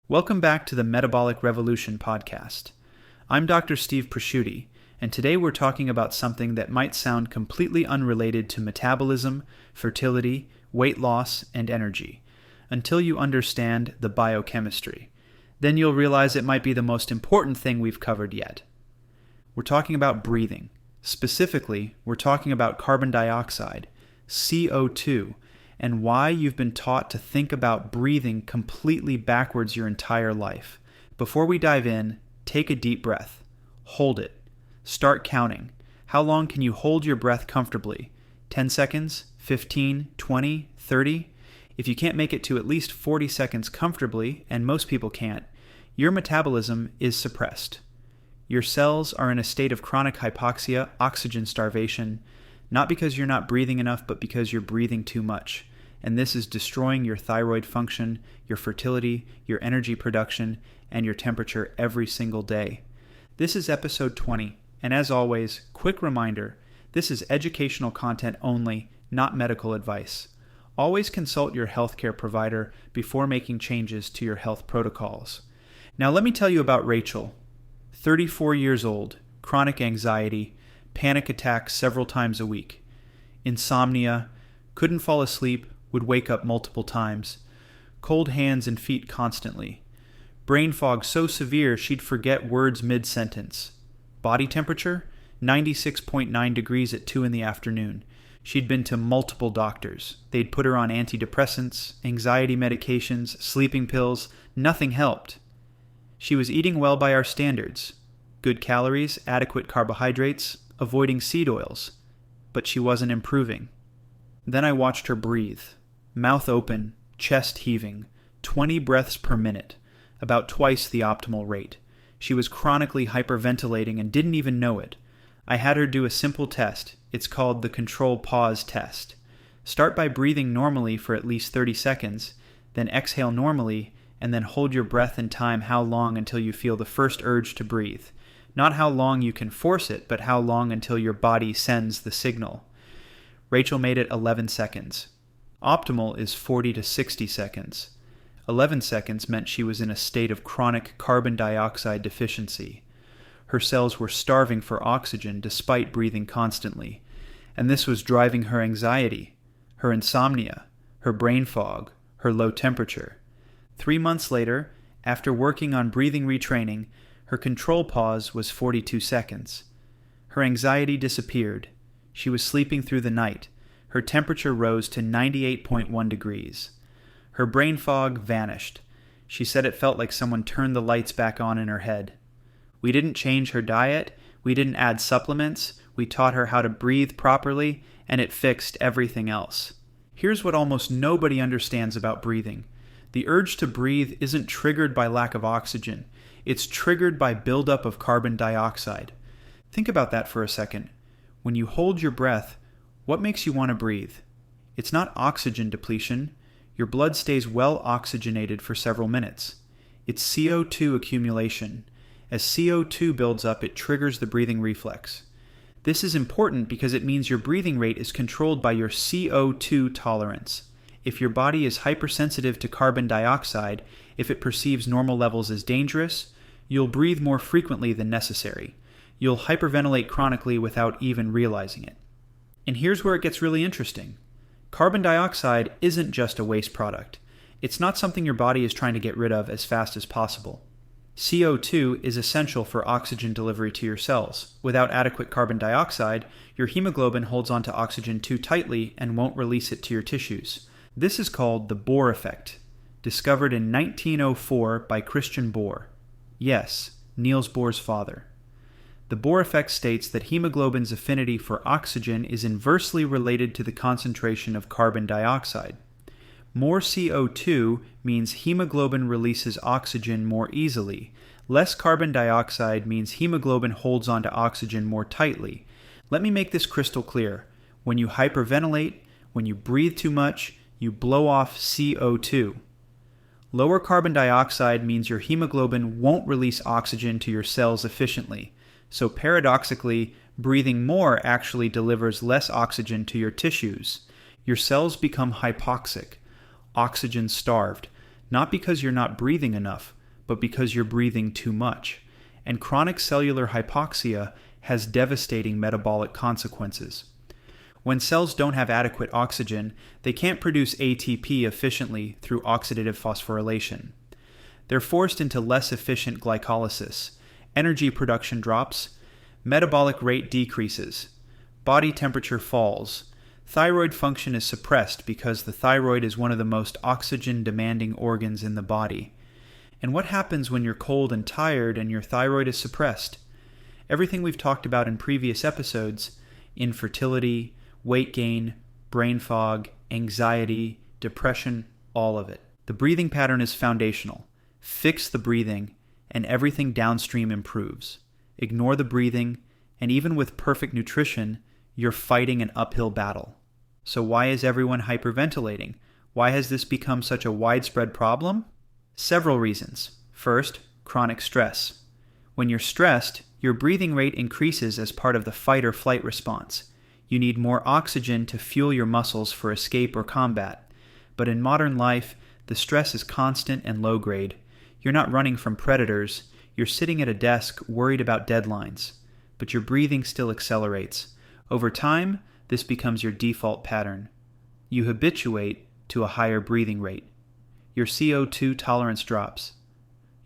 Welcome back to the Metabolic Revolution podcast. I'm Dr. Steve Prosciutti, and today we're talking about something that might sound completely unrelated to metabolism, fertility, weight loss, and energy, until you understand the biochemistry. Then you'll realize it might be the most important thing we've covered yet. We're talking about breathing. Specifically, we're talking about carbon dioxide, CO₂, and why you've been taught to think about breathing completely backwards your entire life. Before we dive in, take a deep breath. Hold it. Start counting. How long can you hold your breath comfortably? 10 seconds? 15? 20? 30? If you can't make it to at least 40 seconds comfortably, and most people can't, your metabolism is suppressed. Your cells are in a state of chronic hypoxia, oxygen starvation, not because you're not breathing enough, but because you're breathing too much. And this is destroying your thyroid function, your fertility, your energy production, and your temperature every single day. This is episode 20, and as always, quick reminder, this is educational content only, not medical advice. Always consult your healthcare provider before making changes to your health protocols. Now let me tell you about Rachel. 34 years old, chronic anxiety, panic attacks several times a week, insomnia, couldn't fall asleep, would wake up multiple times, cold hands and feet constantly, brain fog so severe she'd forget words mid-sentence, body temperature 96.9 degrees at 2 in the afternoon. She'd been to multiple doctors. They'd put her on antidepressants, anxiety medications, sleeping pills. Nothing helped. She was eating well by our standards. Good calories, adequate carbohydrates, avoiding seed oils. But she wasn't improving. Then I watched her breathe. Mouth open, chest heaving, 20 breaths per minute, about twice the optimal rate. She was chronically hyperventilating and didn't even know it. I had her do a simple test. It's called the control pause test. Start by breathing normally for at least 30 seconds, then exhale normally, and then hold your breath and time how long until you feel the first urge to breathe. Not how long you can force it, but how long until your body sends the signal. Rachel made it 11 seconds. Optimal is 40 to 60 seconds. 11 seconds meant she was in a state of chronic carbon dioxide deficiency. Her cells were starving for oxygen despite breathing constantly, and this was driving her anxiety, her insomnia, her brain fog, her low temperature. 3 months later, after working on breathing retraining, her control pause was 42 seconds. Her anxiety disappeared. She was sleeping through the night. Her temperature rose to 98.1 degrees. Her brain fog vanished. She said it felt like someone turned the lights back on in her head. We didn't change her diet. We didn't add supplements. We taught her how to breathe properly, and it fixed everything else. Here's what almost nobody understands about breathing. The urge to breathe isn't triggered by lack of oxygen. It's triggered by buildup of carbon dioxide. Think about that for a second. When you hold your breath, what makes you want to breathe? It's not oxygen depletion. Your blood stays well oxygenated for several minutes. It's CO₂ accumulation. As CO₂ builds up, it triggers the breathing reflex. This is important because it means your breathing rate is controlled by your CO₂ tolerance. If your body is hypersensitive to carbon dioxide, if it perceives normal levels as dangerous, you'll breathe more frequently than necessary. You'll hyperventilate chronically without even realizing it. And here's where it gets really interesting. Carbon dioxide isn't just a waste product. It's not something your body is trying to get rid of as fast as possible. CO₂ is essential for oxygen delivery to your cells. Without adequate carbon dioxide, your hemoglobin holds onto oxygen too tightly and won't release it to your tissues. This is called the Bohr Effect, discovered in 1904 by Christian Bohr. Yes, Niels Bohr's father. The Bohr effect states that hemoglobin's affinity for oxygen is inversely related to the concentration of carbon dioxide. More CO₂ means hemoglobin releases oxygen more easily. Less carbon dioxide means hemoglobin holds onto oxygen more tightly. Let me make this crystal clear. When you hyperventilate, when you breathe too much, you blow off CO₂. Lower carbon dioxide means your hemoglobin won't release oxygen to your cells efficiently. So paradoxically, breathing more actually delivers less oxygen to your tissues. Your cells become hypoxic, oxygen starved, not because you're not breathing enough, but because you're breathing too much. And chronic cellular hypoxia has devastating metabolic consequences. When cells don't have adequate oxygen, they can't produce ATP efficiently through oxidative phosphorylation. They're forced into less efficient glycolysis. Energy production drops, metabolic rate decreases, body temperature falls, thyroid function is suppressed because the thyroid is one of the most oxygen-demanding organs in the body. And what happens when you're cold and tired and your thyroid is suppressed? Everything we've talked about in previous episodes, infertility, weight gain, brain fog, anxiety, depression, all of it. The breathing pattern is foundational. Fix the breathing, and everything downstream improves. Ignore the breathing, and even with perfect nutrition, you're fighting an uphill battle. So why is everyone hyperventilating? Why has this become such a widespread problem? Several reasons. First, chronic stress. When you're stressed, your breathing rate increases as part of the fight or flight response. You need more oxygen to fuel your muscles for escape or combat. But in modern life, the stress is constant and low grade. You're not running from predators. You're sitting at a desk worried about deadlines. But your breathing still accelerates. Over time, this becomes your default pattern. You habituate to a higher breathing rate. Your CO₂ tolerance drops.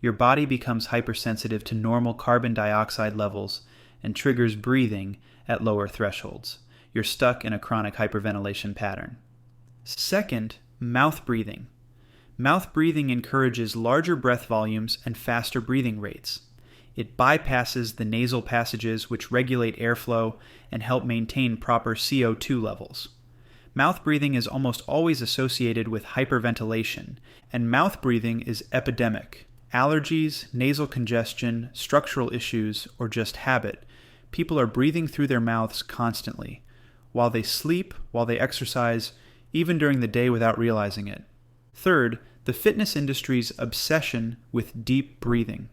Your body becomes hypersensitive to normal carbon dioxide levels and triggers breathing at lower thresholds. You're stuck in a chronic hyperventilation pattern. Second, mouth breathing. Mouth breathing encourages larger breath volumes and faster breathing rates. It bypasses the nasal passages which regulate airflow and help maintain proper CO₂ levels. Mouth breathing is almost always associated with hyperventilation, and mouth breathing is epidemic. Allergies, nasal congestion, structural issues, or just habit, people are breathing through their mouths constantly, while they sleep, while they exercise, even during the day without realizing it. Third, the fitness industry's obsession with deep breathing.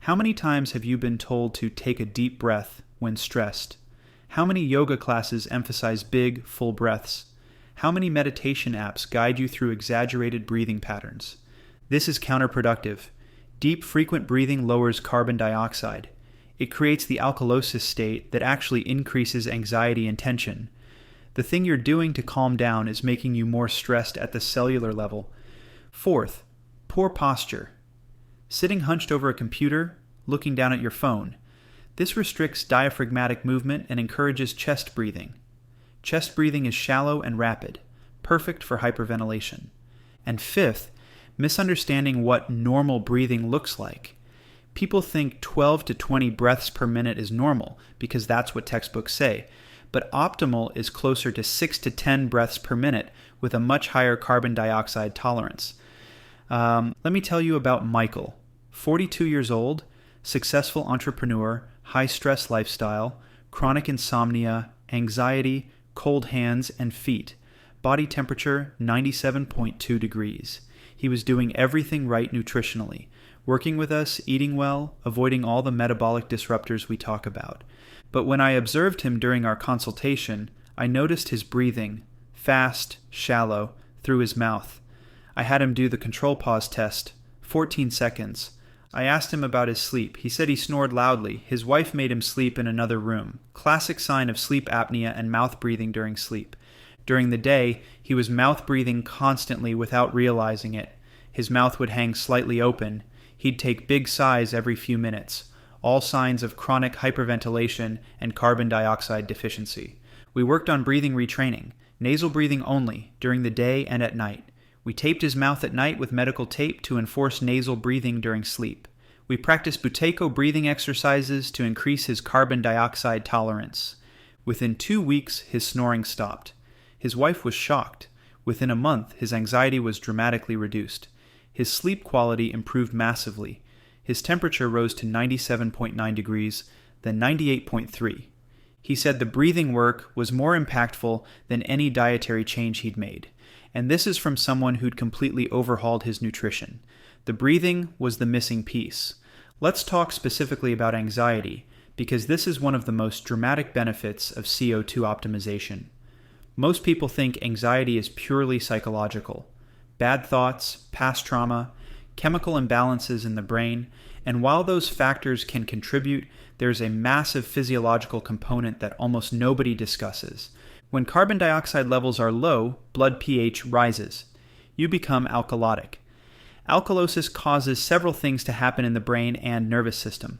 How many times have you been told to take a deep breath when stressed? How many yoga classes emphasize big, full breaths? How many meditation apps guide you through exaggerated breathing patterns? This is counterproductive. Deep, frequent breathing lowers carbon dioxide. It creates the alkalosis state that actually increases anxiety and tension. The thing you're doing to calm down is making you more stressed at the cellular level. Fourth, poor posture. Sitting hunched over a computer, looking down at your phone. This restricts diaphragmatic movement and encourages chest breathing. Chest breathing is shallow and rapid, perfect for hyperventilation. And fifth, misunderstanding what normal breathing looks like. People think 12 to 20 breaths per minute is normal because that's what textbooks say, but optimal is closer to 6 to 10 breaths per minute with a much higher carbon dioxide tolerance. Let me tell you about Michael, 42 years old, successful entrepreneur, high-stress lifestyle, chronic insomnia, anxiety, cold hands and feet, body temperature 97.2 degrees. He was doing everything right nutritionally, working with us, eating well, avoiding all the metabolic disruptors we talk about. But when I observed him during our consultation, I noticed his breathing, fast, shallow, through his mouth. I had him do the control pause test, 14 seconds. I asked him about his sleep. He said he snored loudly. His wife made him sleep in another room. Classic sign of sleep apnea and mouth breathing during sleep. During the day, he was mouth breathing constantly without realizing it. His mouth would hang slightly open. He'd take big sighs every few minutes. All signs of chronic hyperventilation and carbon dioxide deficiency. We worked on breathing retraining, nasal breathing only, during the day and at night. We taped his mouth at night with medical tape to enforce nasal breathing during sleep. We practiced Buteyko breathing exercises to increase his carbon dioxide tolerance. Within 2 weeks, his snoring stopped. His wife was shocked. Within a month, his anxiety was dramatically reduced. His sleep quality improved massively. His temperature rose to 97.9 degrees, then 98.3. He said the breathing work was more impactful than any dietary change he'd made. And this is from someone who'd completely overhauled his nutrition. The breathing was the missing piece. Let's talk specifically about anxiety, because this is one of the most dramatic benefits of CO₂ optimization. Most people think anxiety is purely psychological. Bad thoughts, past trauma, chemical imbalances in the brain, and while those factors can contribute, there's a massive physiological component that almost nobody discusses. When carbon dioxide levels are low, blood pH rises. You become alkalotic. Alkalosis causes several things to happen in the brain and nervous system.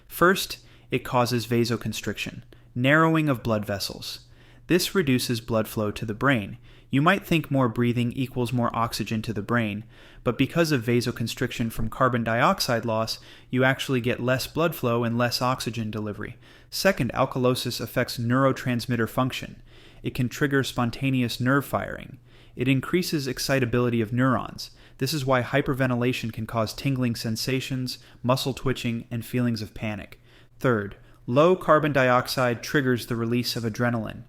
First, it causes vasoconstriction, narrowing of blood vessels. This reduces blood flow to the brain. You might think more breathing equals more oxygen to the brain, but because of vasoconstriction from carbon dioxide loss, you actually get less blood flow and less oxygen delivery. Second, alkalosis affects neurotransmitter function. It can trigger spontaneous nerve firing. It increases excitability of neurons. This is why hyperventilation can cause tingling sensations, muscle twitching, and feelings of panic. Third, low carbon dioxide triggers the release of adrenaline.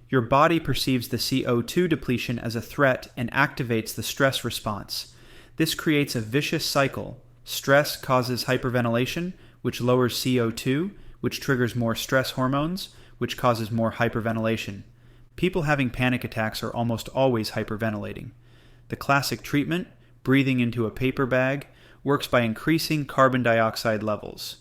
Your body perceives the CO₂ depletion as a threat and activates the stress response. This creates a vicious cycle. Stress causes hyperventilation, which lowers CO₂, which triggers more stress hormones, which causes more hyperventilation. People having panic attacks are almost always hyperventilating. The classic treatment, breathing into a paper bag, works by increasing carbon dioxide levels.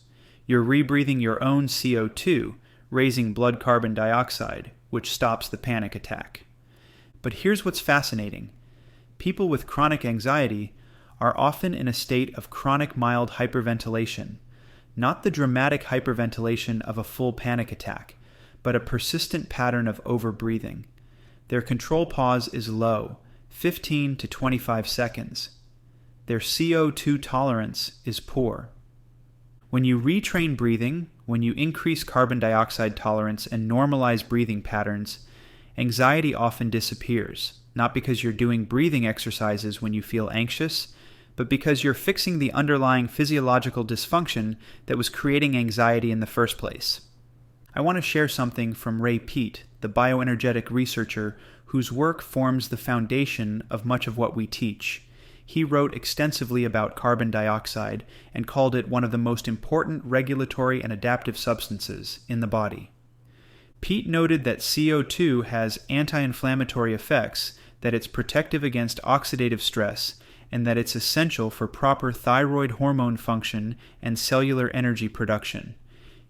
You're rebreathing your own CO₂, raising blood carbon dioxide, which stops the panic attack. But here's what's fascinating. People with chronic anxiety are often in a state of chronic mild hyperventilation, not the dramatic hyperventilation of a full panic attack, but a persistent pattern of overbreathing. Their control pause is low, 15 to 25 seconds. Their CO₂ tolerance is poor. When you retrain breathing, when you increase carbon dioxide tolerance and normalize breathing patterns, anxiety often disappears, not because you're doing breathing exercises when you feel anxious, but because you're fixing the underlying physiological dysfunction that was creating anxiety in the first place. I want to share something from Ray Peat, the bioenergetic researcher whose work forms the foundation of much of what we teach. He wrote extensively about carbon dioxide and called it one of the most important regulatory and adaptive substances in the body. Peat noted that CO₂ has anti-inflammatory effects, that it's protective against oxidative stress, and that it's essential for proper thyroid hormone function and cellular energy production.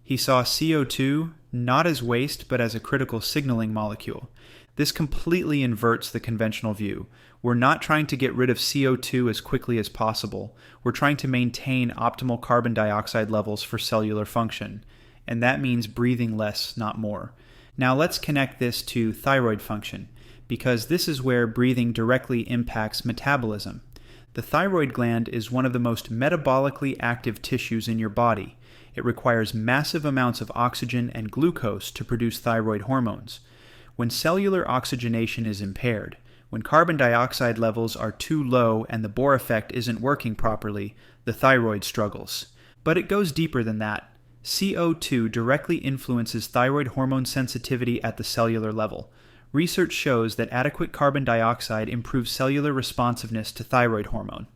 He saw CO₂ not as waste but as a critical signaling molecule. This completely inverts the conventional view. We're not trying to get rid of CO₂ as quickly as possible. We're trying to maintain optimal carbon dioxide levels for cellular function. And that means breathing less, not more. Now let's connect this to thyroid function, because this is where breathing directly impacts metabolism. The thyroid gland is one of the most metabolically active tissues in your body. It requires massive amounts of oxygen and glucose to produce thyroid hormones. When cellular oxygenation is impaired, when carbon dioxide levels are too low and the Bohr effect isn't working properly, the thyroid struggles. But it goes deeper than that. CO₂ directly influences thyroid hormone sensitivity at the cellular level. Research shows that adequate carbon dioxide improves cellular responsiveness to thyroid hormone.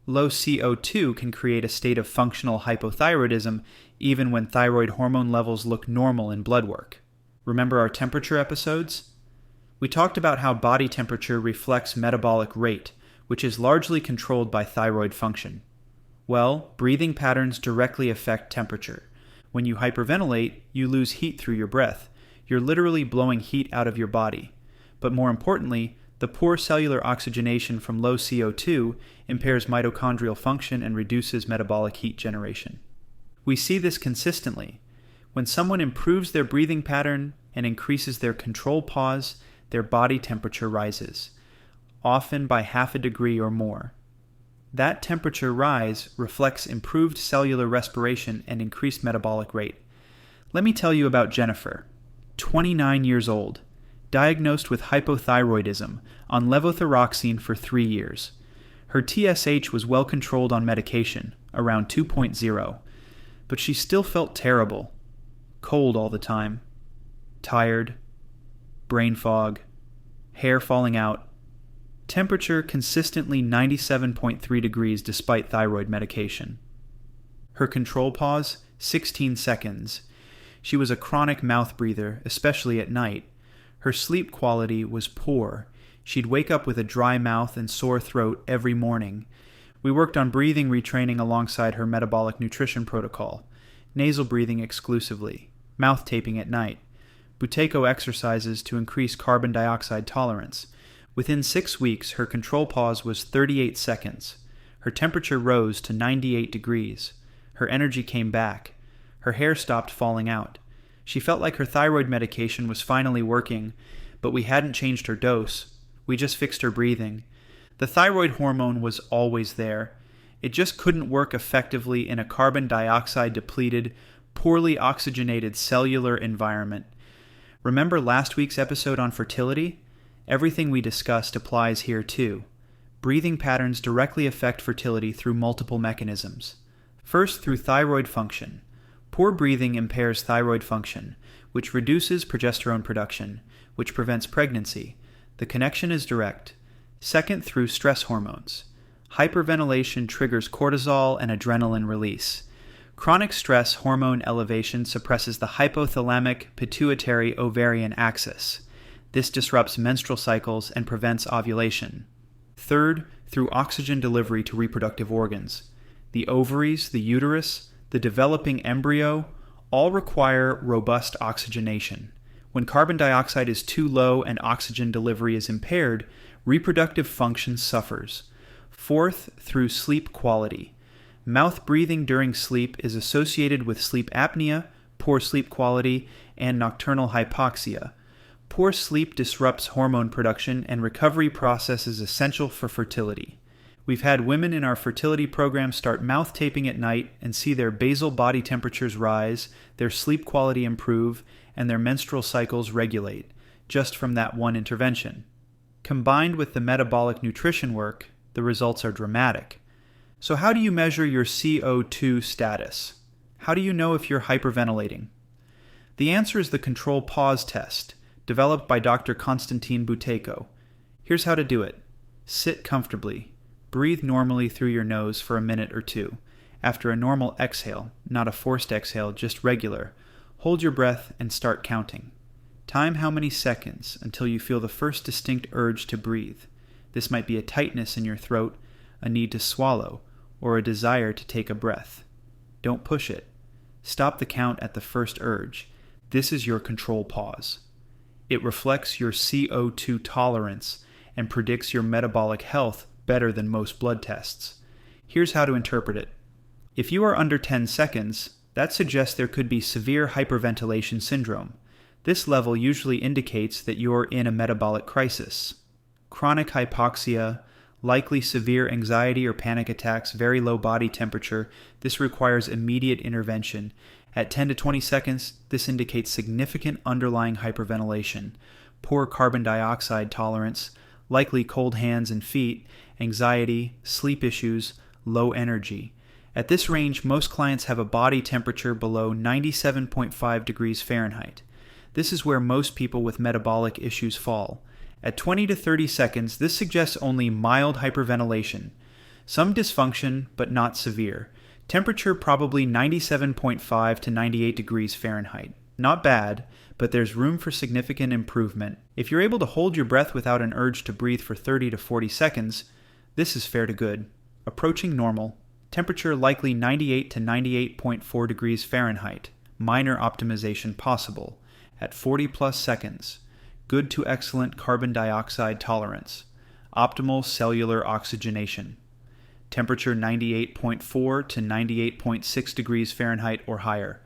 Low CO₂ can create a state of functional hypothyroidism even when thyroid hormone levels look normal in blood work. Remember our temperature episodes? We talked about how body temperature reflects metabolic rate, which is largely controlled by thyroid function. Well, breathing patterns directly affect temperature. When you hyperventilate, you lose heat through your breath. You're literally blowing heat out of your body. But more importantly, the poor cellular oxygenation from low CO₂ impairs mitochondrial function and reduces metabolic heat generation. We see this consistently. When someone improves their breathing pattern and increases their control pause, their body temperature rises, often by 0.5 degree or more. That temperature rise reflects improved cellular respiration and increased metabolic rate. Let me tell you about Jennifer, 29 years old, diagnosed with hypothyroidism on levothyroxine for 3 years. Her TSH was well controlled on medication, around 2.0, but she still felt terrible, cold all the time, tired, brain fog, hair falling out, temperature consistently 97.3 degrees despite thyroid medication. Her control pause, 16 seconds. She was a chronic mouth breather, especially at night. Her sleep quality was poor. She'd wake up with a dry mouth and sore throat every morning. We worked on breathing retraining alongside her metabolic nutrition protocol, nasal breathing exclusively, mouth taping at night, Buteyko exercises to increase carbon dioxide tolerance. Within 6 weeks, her control pause was 38 seconds. Her temperature rose to 98 degrees. Her energy came back. Her hair stopped falling out. She felt like her thyroid medication was finally working, but we hadn't changed her dose. We just fixed her breathing. The thyroid hormone was always there. It just couldn't work effectively in a carbon dioxide depleted, poorly oxygenated cellular environment. Remember last week's episode on fertility? Everything we discussed applies here too. Breathing patterns directly affect fertility through multiple mechanisms. First, through thyroid function. Poor breathing impairs thyroid function, which reduces progesterone production, which prevents pregnancy. The connection is direct. Second, through stress hormones. Hyperventilation triggers cortisol and adrenaline release. Chronic stress hormone elevation suppresses the hypothalamic pituitary ovarian axis. This disrupts menstrual cycles and prevents ovulation. Third, through oxygen delivery to reproductive organs. The ovaries, the uterus, the developing embryo all require robust oxygenation. When carbon dioxide is too low and oxygen delivery is impaired, reproductive function suffers. Fourth, through sleep quality. Mouth breathing during sleep is associated with sleep apnea, poor sleep quality, and nocturnal hypoxia. Poor sleep disrupts hormone production, and recovery process is essential for fertility. We've had women in our fertility program start mouth taping at night and see their basal body temperatures rise, their sleep quality improve, and their menstrual cycles regulate, just from that one intervention. Combined with the metabolic nutrition work, the results are dramatic. So how do you measure your CO₂ status? How do you know if you're hyperventilating? The answer is the control pause test, developed by Dr. Konstantin Buteyko. Here's how to do it. Sit comfortably. Breathe normally through your nose for a minute or two. After a normal exhale, not a forced exhale, just regular, hold your breath and start counting. Time how many seconds until you feel the first distinct urge to breathe. This might be a tightness in your throat, a need to swallow, or a desire to take a breath. Don't push it. Stop the count at the first urge. This is your control pause. It reflects your CO₂ tolerance and predicts your metabolic health better than most blood tests. Here's how to interpret it. If you are under 10 seconds, that suggests there could be severe hyperventilation syndrome. This level usually indicates that you're in a metabolic crisis. Chronic hypoxia, likely severe anxiety or panic attacks, very low body temperature, this requires immediate intervention. At 10 to 20 seconds, this indicates significant underlying hyperventilation, poor carbon dioxide tolerance, likely cold hands and feet, anxiety, sleep issues, low energy. At this range, most clients have a body temperature below 97.5 degrees Fahrenheit. This is where most people with metabolic issues fall. At 20 to 30 seconds, this suggests only mild hyperventilation. Some dysfunction, but not severe. Temperature probably 97.5 to 98 degrees Fahrenheit. Not bad, but there's room for significant improvement. If you're able to hold your breath without an urge to breathe for 30 to 40 seconds, this is fair to good. Approaching normal. Temperature likely 98 to 98.4 degrees Fahrenheit. Minor optimization possible. At 40 plus seconds. Good to excellent carbon dioxide tolerance. Optimal cellular oxygenation. Temperature 98.4 to 98.6 degrees Fahrenheit or higher.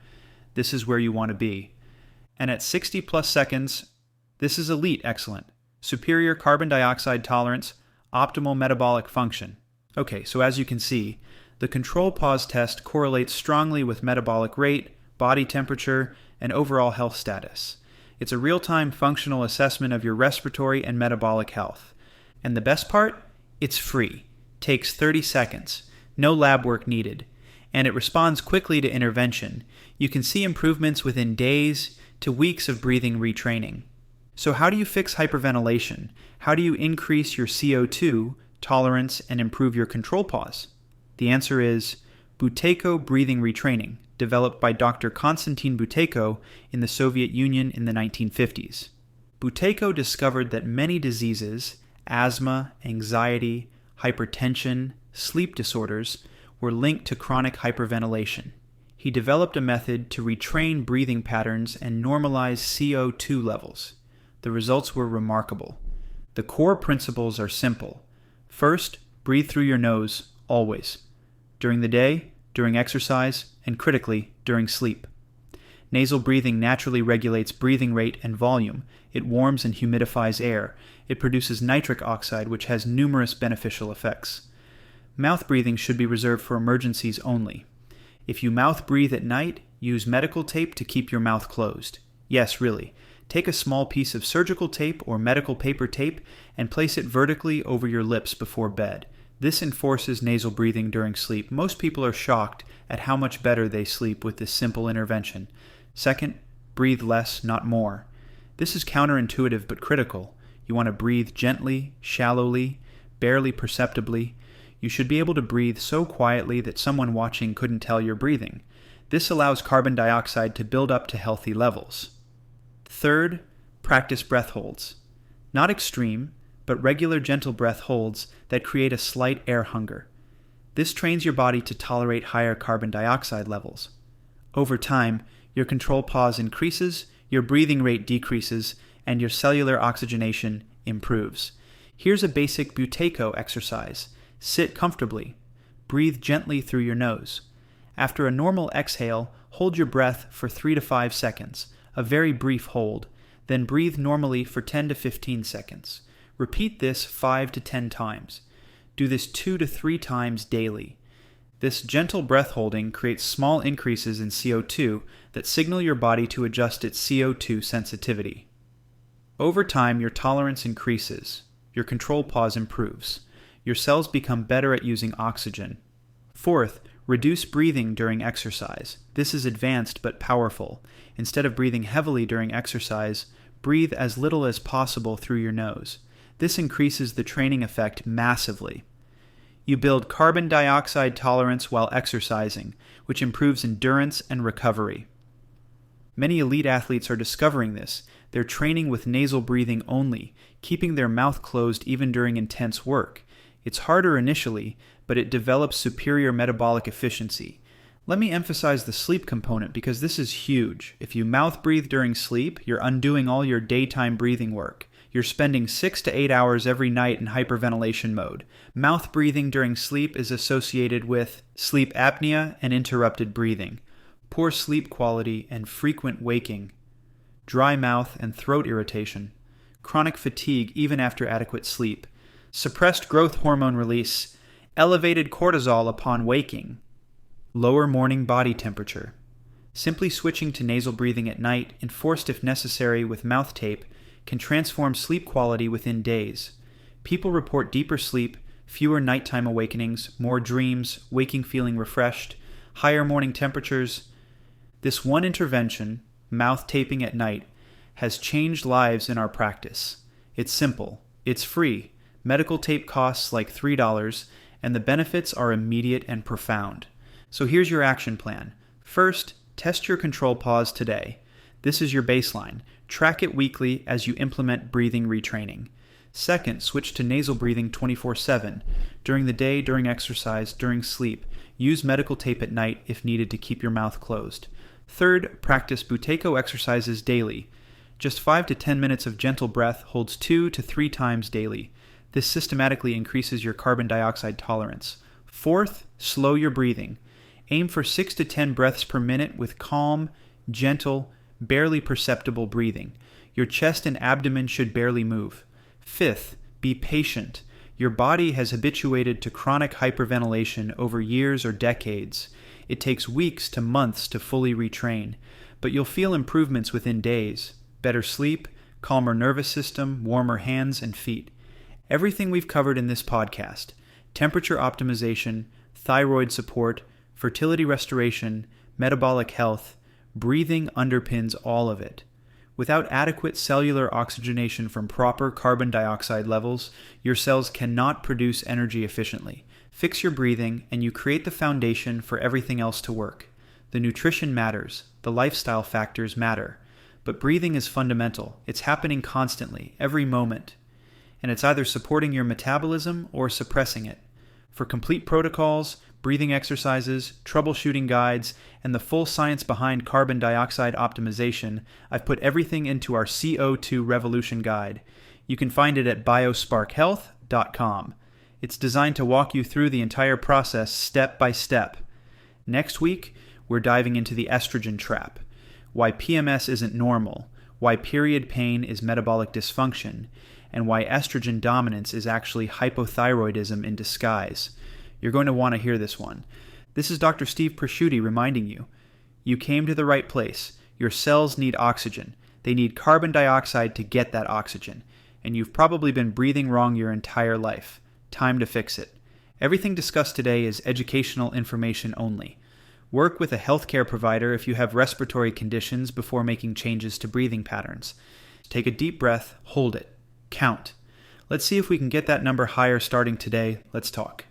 This is where you want to be. And at 60 plus seconds, this is elite excellent. Superior carbon dioxide tolerance, optimal metabolic function. Okay, so as you can see, the control pause test correlates strongly with metabolic rate, body temperature, and overall health status. It's a real-time functional assessment of your respiratory and metabolic health. And the best part? It's free. Takes 30 seconds. No lab work needed. And it responds quickly to intervention. You can see improvements within days to weeks of breathing retraining. So how do you fix hyperventilation? How do you increase your CO₂ tolerance and improve your control pause? The answer is Buteyko breathing retraining, developed by Dr. Konstantin Buteyko in the Soviet Union in the 1950s. Buteyko discovered that many diseases, asthma, anxiety, hypertension, sleep disorders were linked to chronic hyperventilation. He developed a method to retrain breathing patterns and normalize CO₂ levels. The results were remarkable. The core principles are simple. First, breathe through your nose, always. During the day, during exercise, and critically, during sleep. Nasal breathing naturally regulates breathing rate and volume. It warms and humidifies air. It produces nitric oxide, which has numerous beneficial effects. Mouth breathing should be reserved for emergencies only. If you mouth breathe at night, use medical tape to keep your mouth closed. Yes, really. Take a small piece of surgical tape or medical paper tape and place it vertically over your lips before bed. This enforces nasal breathing during sleep. Most people are shocked at how much better they sleep with this simple intervention. Second, breathe less, not more. This is counterintuitive but critical. You want to breathe gently, shallowly, barely perceptibly. You should be able to breathe so quietly that someone watching couldn't tell you're breathing. This allows carbon dioxide to build up to healthy levels. Third, practice breath holds. Not extreme, but regular gentle breath holds that create a slight air hunger. This trains your body to tolerate higher carbon dioxide levels. Over time, your control pause increases, your breathing rate decreases, and your cellular oxygenation improves. Here's a basic Buteyko exercise. Sit comfortably. Breathe gently through your nose. After a normal exhale, hold your breath for 3 to 5 seconds, a very brief hold. Then breathe normally for 10 to 15 seconds. Repeat this 5 to 10 times. Do this 2 to 3 times daily. This gentle breath holding creates small increases in CO₂ that signal your body to adjust its CO₂ sensitivity. Over time, your tolerance increases. Your control pause improves. Your cells become better at using oxygen. Fourth, reduce breathing during exercise. This is advanced but powerful. Instead of breathing heavily during exercise, breathe as little as possible through your nose. This increases the training effect massively. You build carbon dioxide tolerance while exercising, which improves endurance and recovery. Many elite athletes are discovering this. They're training with nasal breathing only, keeping their mouth closed even during intense work. It's harder initially, but it develops superior metabolic efficiency. Let me emphasize the sleep component because this is huge. If you mouth breathe during sleep, you're undoing all your daytime breathing work. You're spending 6 to 8 hours every night in hyperventilation mode. Mouth breathing during sleep is associated with sleep apnea and interrupted breathing, poor sleep quality and frequent waking, dry mouth and throat irritation, chronic fatigue even after adequate sleep, suppressed growth hormone release, elevated cortisol upon waking, lower morning body temperature. Simply switching to nasal breathing at night, enforced if necessary with mouth tape, can transform sleep quality within days. People report deeper sleep, fewer nighttime awakenings, more dreams, waking feeling refreshed, higher morning temperatures. This one intervention, mouth taping at night, has changed lives in our practice. It's simple. It's free. Medical tape costs like $3, and the benefits are immediate and profound. So here's your action plan. First, test your control pause today. This is your baseline. Track it weekly as you implement breathing retraining. Second, switch to nasal breathing 24/7. During the day, during exercise, during sleep. Use medical tape at night if needed to keep your mouth closed. Third, practice Buteyko exercises daily. Just 5 to 10 minutes of gentle breath holds 2 to 3 times daily. This systematically increases your carbon dioxide tolerance. Fourth, slow your breathing. Aim for 6 to 10 breaths per minute with calm, gentle, barely perceptible breathing. Your chest and abdomen should barely move. Fifth, be patient. Your body has habituated to chronic hyperventilation over years or decades. It takes weeks to months to fully retrain, but you'll feel improvements within days. Better sleep, calmer nervous system, warmer hands and feet. Everything we've covered in this podcast, temperature optimization, thyroid support, fertility restoration, metabolic health, breathing underpins all of it. Without adequate cellular oxygenation from proper carbon dioxide levels, your cells cannot produce energy efficiently. Fix your breathing, and you create the foundation for everything else to work. The nutrition matters, the lifestyle factors matter, but breathing is fundamental. It's happening constantly, every moment, and it's either supporting your metabolism or suppressing it. For complete protocols, breathing exercises, troubleshooting guides, and the full science behind carbon dioxide optimization, I've put everything into our CO₂ Revolution Guide. You can find it at biosparkhealth.com. It's designed to walk you through the entire process step by step. Next week, we're diving into the estrogen trap, why PMS isn't normal, why period pain is metabolic dysfunction, and why estrogen dominance is actually hypothyroidism in disguise. You're going to want to hear this one. This is Dr. Steve Prosciutti reminding you. You came to the right place. Your cells need oxygen. They need carbon dioxide to get that oxygen. And you've probably been breathing wrong your entire life. Time to fix it. Everything discussed today is educational information only. Work with a healthcare provider if you have respiratory conditions before making changes to breathing patterns. Take a deep breath, hold it, count. Let's see if we can get that number higher starting today. Let's talk.